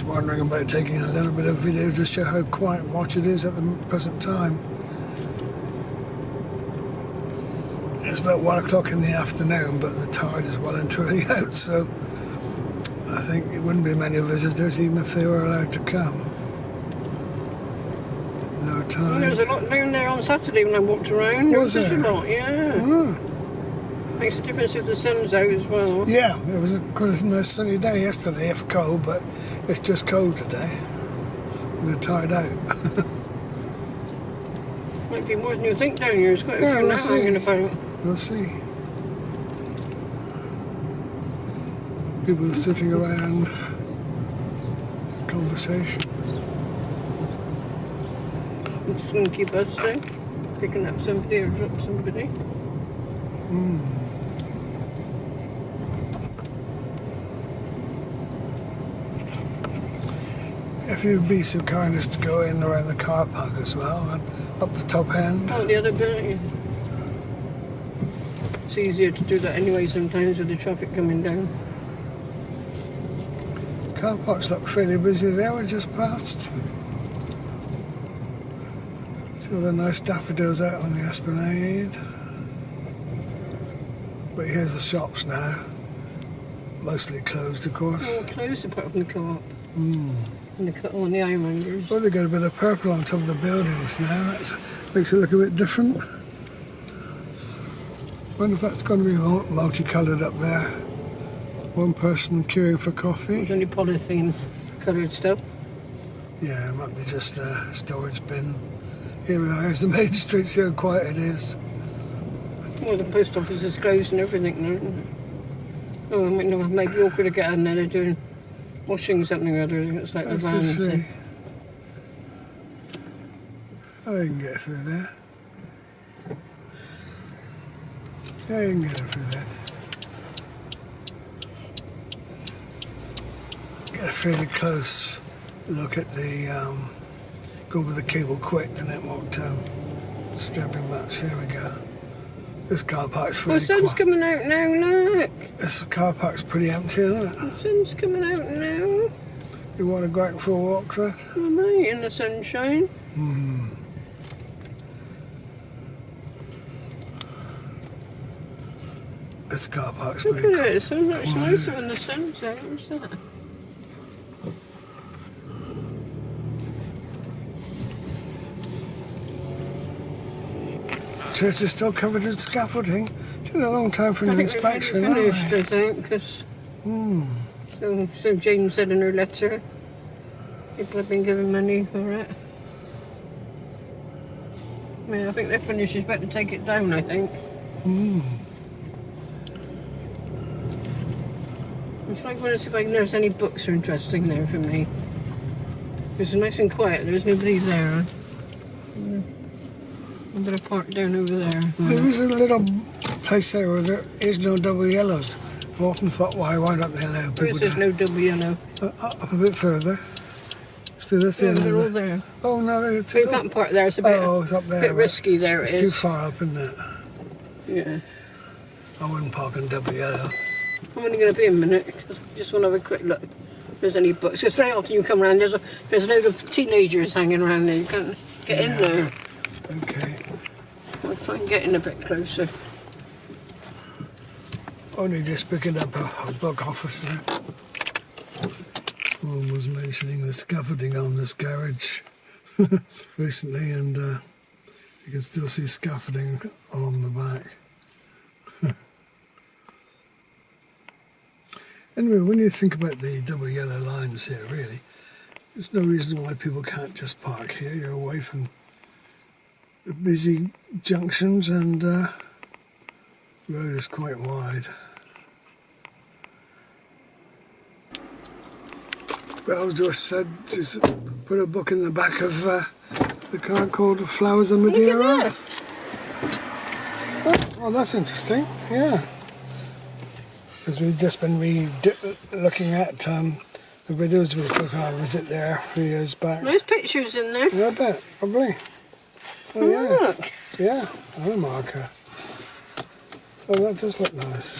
just wondering about taking a little bit of video to show how quiet Watchet is at the present time. It's about 1 o'clock in the afternoon, but the tide is well and truly out, so I think it wouldn't be many visitors even if they were allowed to come. No tide. Well, there was a lot down there on Saturday when I walked around. Was there? Such a lot, yeah. Oh. Makes a difference if the sun's out as well. Yeah, it was quite a nice sunny day yesterday, if cold, but it's just cold today. With the tide out. Might be more than you think down here. There's quite a few now hanging about. We'll see. People sitting around, conversation. It's going to keep us there, picking up somebody or drop somebody. If you'd be so kind as to go in around the car park as well, and up the top end. Oh, the other bit. It's easier to do that anyway sometimes with the traffic coming down. Car parks look fairly busy there, we just passed. See all the nice daffodils out on the esplanade. But here's the shops now. Mostly closed, of course. Oh, closed apart from the co-op. And the ironmongers. Oh, they've got a bit of purple on top of the buildings now. That makes it look a bit different. Wonder if that's going to be multicoloured up there. One person queuing for coffee. There's only polythene coloured stuff. Yeah, it might be just a storage bin. Here we are, here's the main street, see how quiet it is. Well, the post office is closed and everything now, isn't it? Oh, it might be awkward to get in there. They're doing washing something or other. It's like the van. Let's just see. Oh, you can get through there. Yeah, you can get through there. Get a fairly close look at the, go over the cable quick and it won't disturb you much. There we go. This car park's Oh, the pretty sun's coming out now, look. This car park's pretty empty, isn't it? The sun's coming out now. You want to go out for a walk there? Oh, mate, in the sunshine. This car park's Look pretty at it, it's so much nicer when the sun's out. What's that? Church is still covered in scaffolding. It's been a long time for an inspection, I think hasn't it's it? finished, I think, because so Jane said in her letter, people have been giving money for it. I mean, I think they're finished. She's about to take it down, I think. It's like when I see if I can notice any books are interesting there for me. It's nice and quiet. There's nobody there. I'm going to park down over there. There is a little place there where there is no double yellows. I've often thought, why don't they allow people There's no double yellow. up a bit further. So that's the end They're all of it. there. Oh no, it's We can't park there. It's a bit, it's up there. bit risky there. It's It too is. far up, isn't it? Yeah. I wouldn't park in double yellow. I'm only going to be a minute. Just want to have a quick look. If there's any books. Because very often you come around, there's a load of teenagers hanging around there. You can't get in there. Okay. I'll try and get in a bit closer. Only just picking up a book officer. Someone was mentioning the scaffolding on this garage recently, and you can still see scaffolding on the back. Anyway, when you think about the double yellow lines here, really, there's no reason why people can't just park here. You're away from the busy junctions, and the road is quite wide. Belle just said to put a book in the back of the car called Flowers and Madeira. Oh, that's interesting, yeah. Because we've just been looking at the videos we took our visit there 3 years back. There's pictures in there. Yeah, I bet, probably. Oh, yeah. Look. Yeah, another marker. Oh, that does look nice.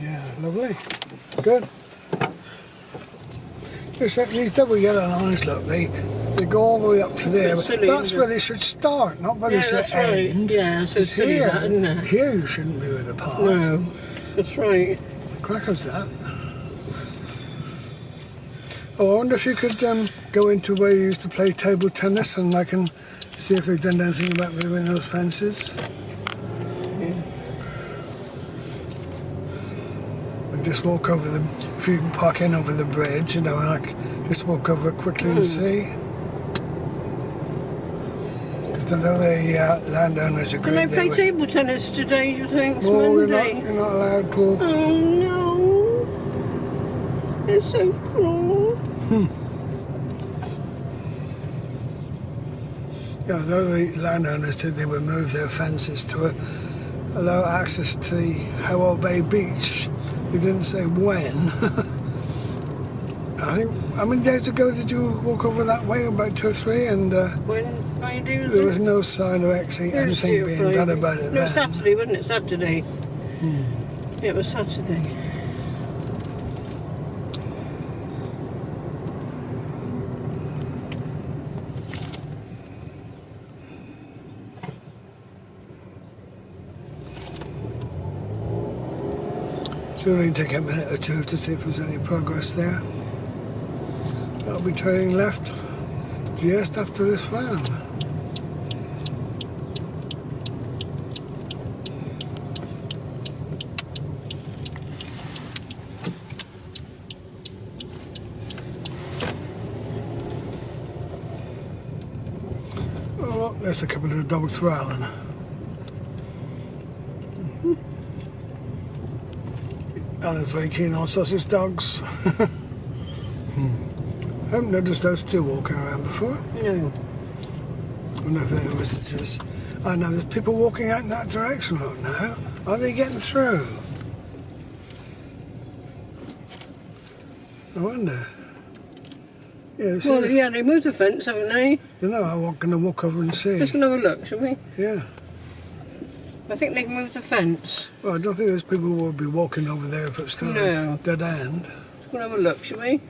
Yeah, lovely. Good. It's like these double yellow lines, look, they go all the way up to there. But silly, that's isn't where it? they should start, not where they should that's right. end. Yeah, so It's silly here, that, isn't it? here you shouldn't be with a park. No, that's right. Crackers that. Oh, I wonder if you could go into where you used to play table tennis and I can see if they've done anything about moving those fences. Yeah. And just walk over the, if you can park in over the bridge, you know, like just walk over it quickly and see. Because although the landowners agree, Can they play table tennis today, do you think? It's oh, Monday. you're not allowed to. Oh no! It's so cruel. Yeah, although the landowners said they would move their fences to allow access to the Helwell Bay beach, they didn't say when. I think, how many days ago did you walk over that way? About 2 or 3, and When I do there was no sign of actually anything being done about it No, then. Saturday, wasn't it? Saturday. It was Saturday. So it'll only take a minute or 2 to see if there's any progress there. That'll be turning left just after this van. Oh, look, there's a couple of dogs growling. Alan's very keen on sausage dogs. I haven't noticed those two walking around before. No. I wonder if they're visitors. I know there's people walking out in that direction look now. Are they getting through? I wonder. Yeah, Well, yeah, they moved the fence, haven't they? You know, I'm going to walk over and see. Let's go and have a look, shall we? Yeah. I think they've moved the fence. Well, I don't think there's people who will be walking over there if it's still No. a dead end. Let's go and have a look, shall we?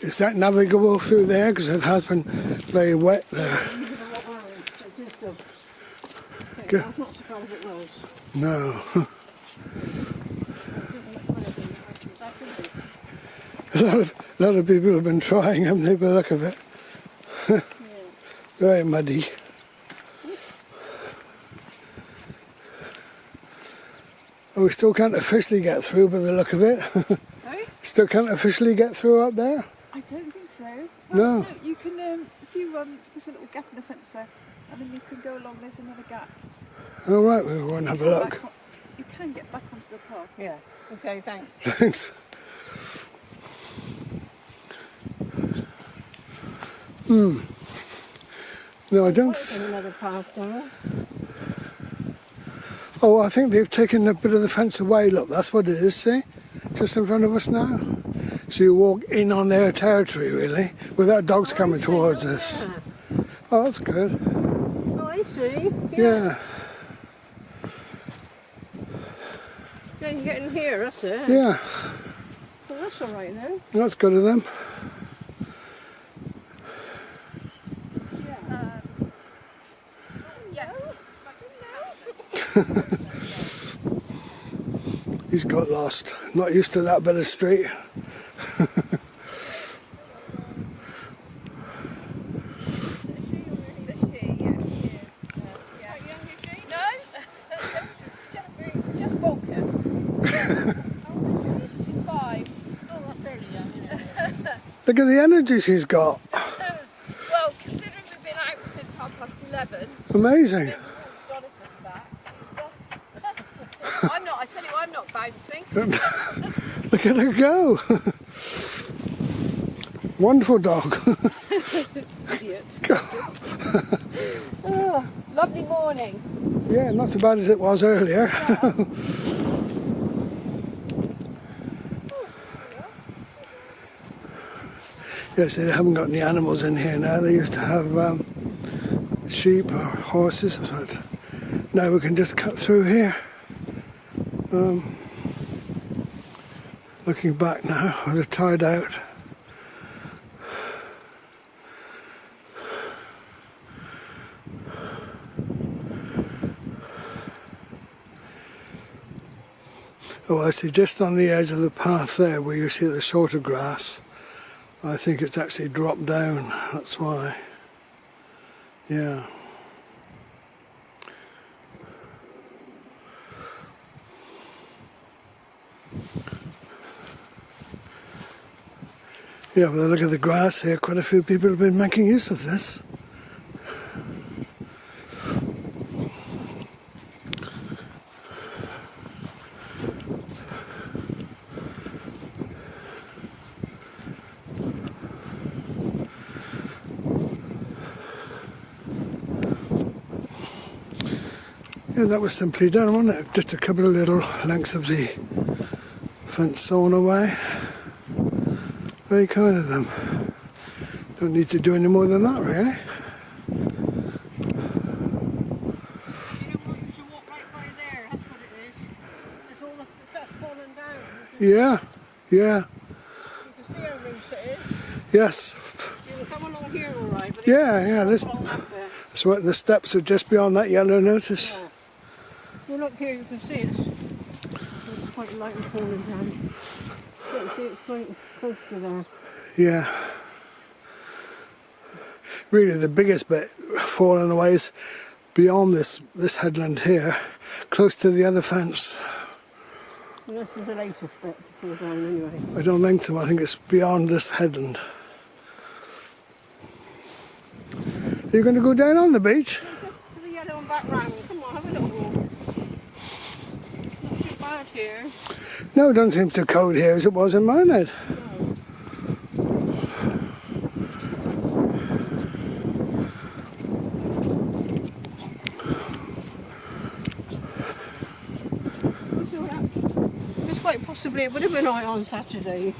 Is that navigable through there? Because it has been very wet there. Good. I'm not surprised it was. No. A lot of people have been trying, haven't they, by the look of it? Very muddy. Oh, we still can't officially get through by the look of it. Sorry? Still can't officially get through up there? I don't think so. No. You can, if you, there's a little gap in the fence there, and then you can go along, there's another gap. All right, we'll go and have a look. You can get back onto the path. Yeah. Okay, thanks. Thanks. No, I don't. There's another path down. Oh, I think they've taken a bit of the fence away. Look, that's what it is, see? Just in front of us now. So you walk in on their territory, really, without dogs coming towards us. Yeah. Oh, that's good. Oh, I see. Yeah. Yeah, you can get in here, that's it. Yeah. Well, that's all right then. That's good of them. He's got lost. Not used to that bit of street. Look at the energy she's got. Well, considering we've been out since 11:30. Amazing. I tell you, I'm not bouncing. Look at her go. Wonderful dog. Idiot. Go. Oh, lovely morning. Yeah, not so bad as it was earlier. Yes, they haven't got any animals in here now. They used to have sheep or horses, but now we can just cut through here. Looking back now, they're tired out. Oh, I see, just on the edge of the path there where you see the shorter grass, I think it's actually dropped down, that's why. Yeah. Yeah, but look at the grass here, quite a few people have been making use of this. Yeah, that was simply done, wasn't it? Just a couple of little lengths of the fence sawn away. Very kind of them. Don't need to do any more than that, really. You don't want you to walk right by there, that's what it is. It's all the stuff falling down. Yeah, yeah, You can see how loose it is. yes. You can come along here all right, but Yeah, this. it's all up there. That's what the steps are just beyond that yellow notice. Yeah. Well, look here, you can see it's quite light and falling down. You can see it's quite close to there. Yeah. Really, the biggest bit falling away is beyond this headland here, close to the other fence. Well, this is the latest bit to fall down anyway. I don't think so. I think it's beyond this headland. You're going to go down on the beach? To the yellow and back round. Come on, have a little walk. Not too bad here. No, it doesn't seem so cold here as it was in Minehead. It's quite possibly it would have been out on Saturday.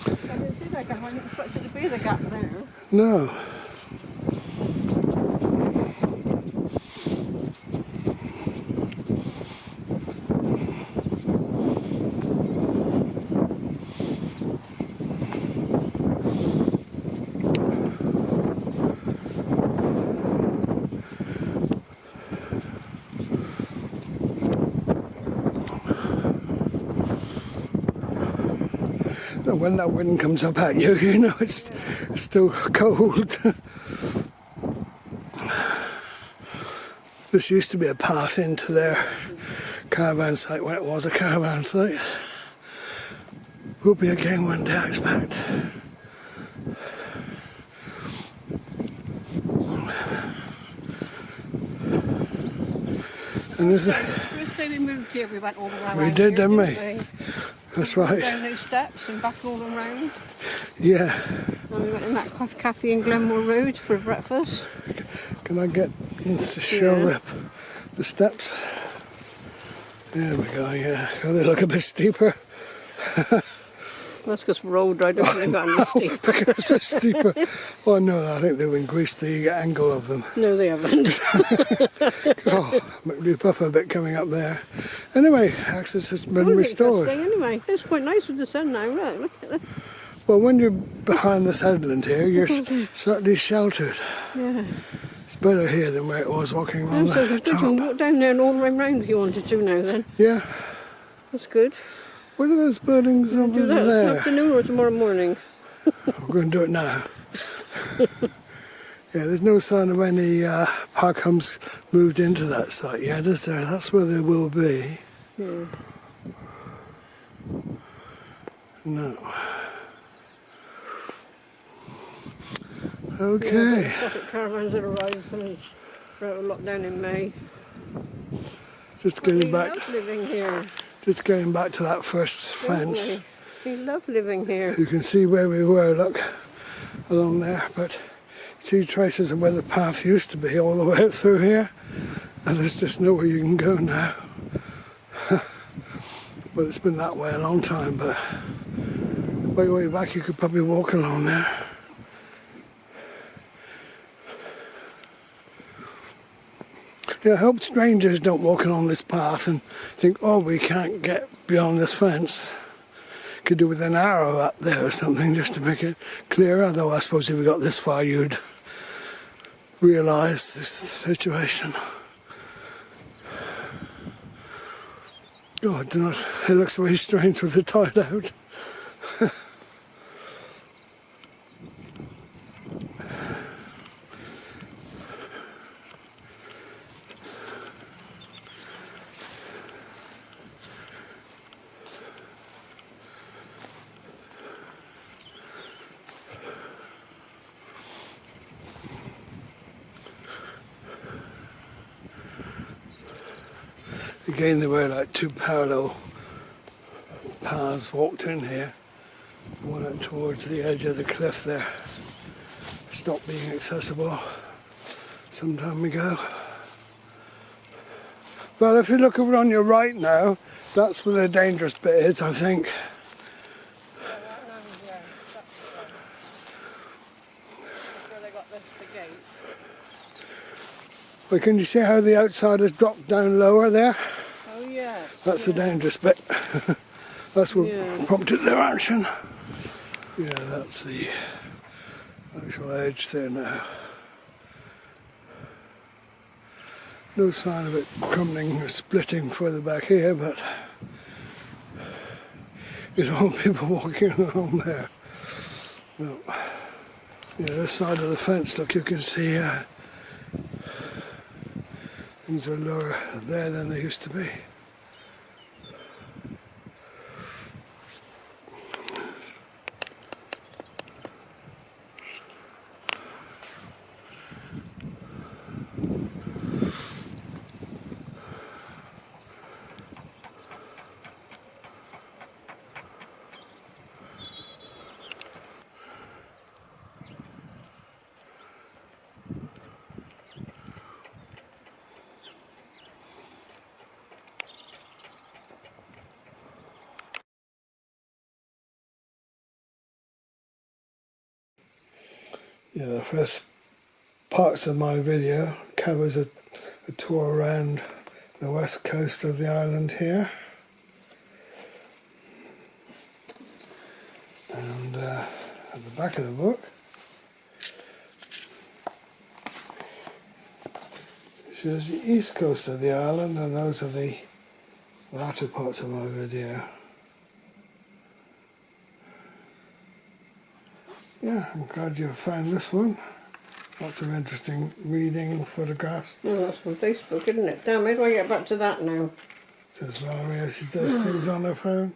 I didn't see that gap. I didn't expect it to be the gap there. No. When that wind comes up at you, you know it's still cold. This used to be a path into their caravan site when it was a caravan site. Will be again one day, I expect. And there's a, First day we moved here, we went all the way around. we did, here, didn't we? That's right. Down those steps and back all around. Yeah. And we went in that cafe in Glenmore Road for breakfast. Can I get to show the steps? There we go, yeah. Oh, they look a bit steeper. That's because we're older, I don't think they've got any steeper. Because they're steeper. Oh no, I think they've increased the angle of them. No, they haven't. Oh, might be puff a bit coming up there. Anyway, access has been restored. Anyway, it's quite nice with the sun now. Look at that. Well, when you're behind this headland here, you're certainly sheltered. Yeah. It's better here than where it was walking on And so the you can top. walk down there and all the way round if you wanted to now then. Yeah. That's good. What are those buildings over Do that this there? afternoon or tomorrow morning. We're going to do it now. Yeah, there's no sign of any park homes moved into that site yet, is there? That's where they will be. Yeah. No. Okay. Traffic caravans that arrived from a lockdown in May. Just We getting back. love living here. Just going back to that first don't fence. We love living here. You can see where we were, look, along there, but see traces of where the path used to be all the way up through here, and there's just nowhere you can go now. But it's been that way a long time, but way back you could probably walk along there. I hope strangers don't walk along this path and think, oh, we can't get beyond this fence. Could do with an arrow up there or something just to make it clearer, though I suppose if we got this far you'd realise this situation. God, it looks very strange with the tide out. Again, there were like two parallel paths walked in here. One up towards the edge of the cliff there. Stopped being accessible some time ago. Well, if you look over on your right now, that's where the dangerous bit is, I think. Well, can you see how the outside has dropped down lower there? Oh yeah. That's the dangerous bit. That's what prompted their action. Yeah, that's the actual edge there now. No sign of it crumbling or splitting further back here, but you don't want people walking along there. No. Yeah, this side of the fence, look, you can see things are lower there than they used to be. Yeah, the first parts of my video covers a tour around the west coast of the island here. And at the back of the book it shows the east coast of the island, and those are the latter parts of my video. Yeah, I'm glad you found this one. Lots of interesting reading, photographs. Well, that's from Facebook, isn't it? Damn, how do I get back to that now? Says Valerie as she does things on her phone.